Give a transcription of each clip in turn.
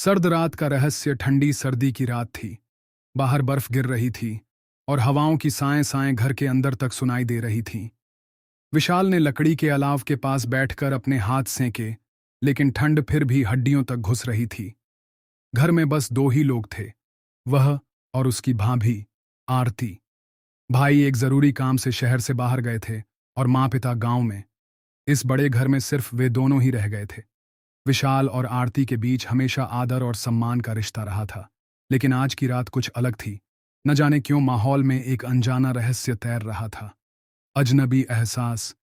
सर्द रात का रहस्य। ठंडी सर्दी की रात थी। बाहर बर्फ गिर रही थी और हवाओं की साएं साएं घर के अंदर तक सुनाई दे रही थीं। विशाल ने लकड़ी के अलाव के पास बैठकर अपने हाथ सेंके, लेकिन ठंड फिर भी हड्डियों तक घुस रही थी। घर में बस दो ही लोग थे, वह और उसकी भाभी आरती। भाई एक जरूरी काम से शहर से बाहर गए थे और माँ पिता गांव में। इस बड़े घर में सिर्फ वे दोनों ही रह गए थे। विशाल और आरती के बीच हमेशा आदर और सम्मान का रिश्ता रहा था, लेकिन आज की रात कुछ अलग थी। न जाने क्यों माहौल में एक अनजाना रहस्य तैर रहा था। अजनबी एहसास।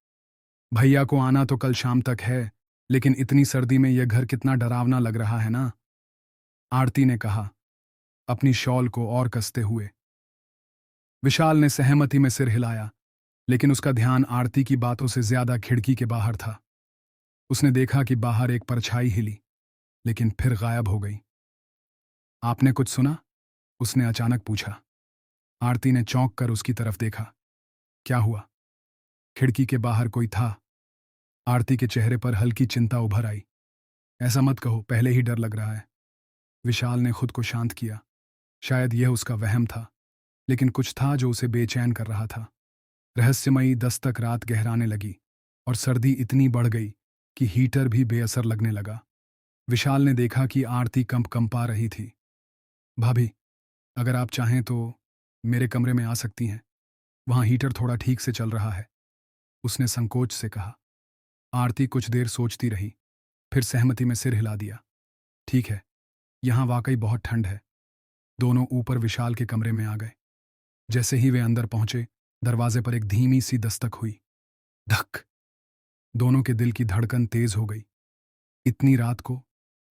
भैया को आना तो कल शाम तक है, लेकिन इतनी सर्दी में यह घर कितना डरावना लग रहा है ना, आरती ने कहा, अपनी शॉल को और कसते हुए। विशाल ने सहमति में सिर हिलाया, लेकिन उसका ध्यान आरती की बातों से ज्यादा खिड़की के बाहर था। उसने देखा कि बाहर एक परछाई हिली, लेकिन फिर गायब हो गई। आपने कुछ सुना? उसने अचानक पूछा। आरती ने चौंक कर उसकी तरफ देखा। क्या हुआ? खिड़की के बाहर कोई था। आरती के चेहरे पर हल्की चिंता उभर आई। ऐसा मत कहो, पहले ही डर लग रहा है। विशाल ने खुद को शांत किया। शायद यह उसका वहम था, लेकिन कुछ था जो उसे बेचैन कर रहा था। रहस्यमयी दस्तक रात गहराने लगी और सर्दी इतनी बढ़ गई कि हीटर भी बेअसर लगने लगा। विशाल ने देखा कि आरती कंपा रही थी। भाभी, अगर आप चाहें तो मेरे कमरे में आ सकती हैं, वहां हीटर थोड़ा ठीक से चल रहा है, उसने संकोच से कहा। आरती कुछ देर सोचती रही, फिर सहमति में सिर हिला दिया। ठीक है, यहां वाकई बहुत ठंड है। दोनों ऊपर विशाल के कमरे में आ गए। जैसे ही वे अंदर पहुंचे, दरवाजे पर एक धीमी सी दस्तक हुई। धक। दोनों के दिल की धड़कन तेज हो गई। इतनी रात को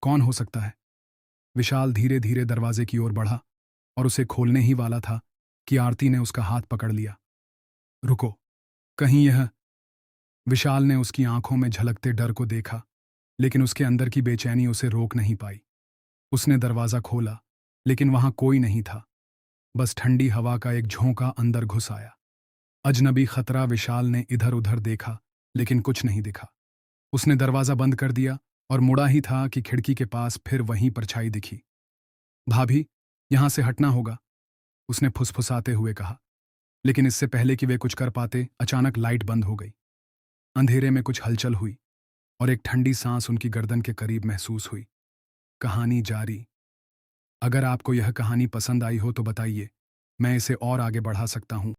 कौन हो सकता है? विशाल धीरे धीरे दरवाजे की ओर बढ़ा और उसे खोलने ही वाला था कि आरती ने उसका हाथ पकड़ लिया। रुको, कहीं यह। विशाल ने उसकी आंखों में झलकते डर को देखा, लेकिन उसके अंदर की बेचैनी उसे रोक नहीं पाई। उसने दरवाजा खोला, लेकिन वहां कोई नहीं था। बस ठंडी हवा का एक झोंका अंदर घुस आया। अजनबी खतरा। विशाल ने इधर उधर देखा, लेकिन कुछ नहीं दिखा। उसने दरवाजा बंद कर दिया और मुड़ा ही था कि खिड़की के पास फिर वहीं परछाई दिखी। भाभी, यहां से हटना होगा, उसने फुसफुसाते हुए कहा। लेकिन इससे पहले कि वे कुछ कर पाते, अचानक लाइट बंद हो गई। अंधेरे में कुछ हलचल हुई और एक ठंडी सांस उनकी गर्दन के करीब महसूस हुई। कहानी जारी। अगर आपको यह कहानी पसंद आई हो तो बताइए, मैं इसे और आगे बढ़ा सकता हूं।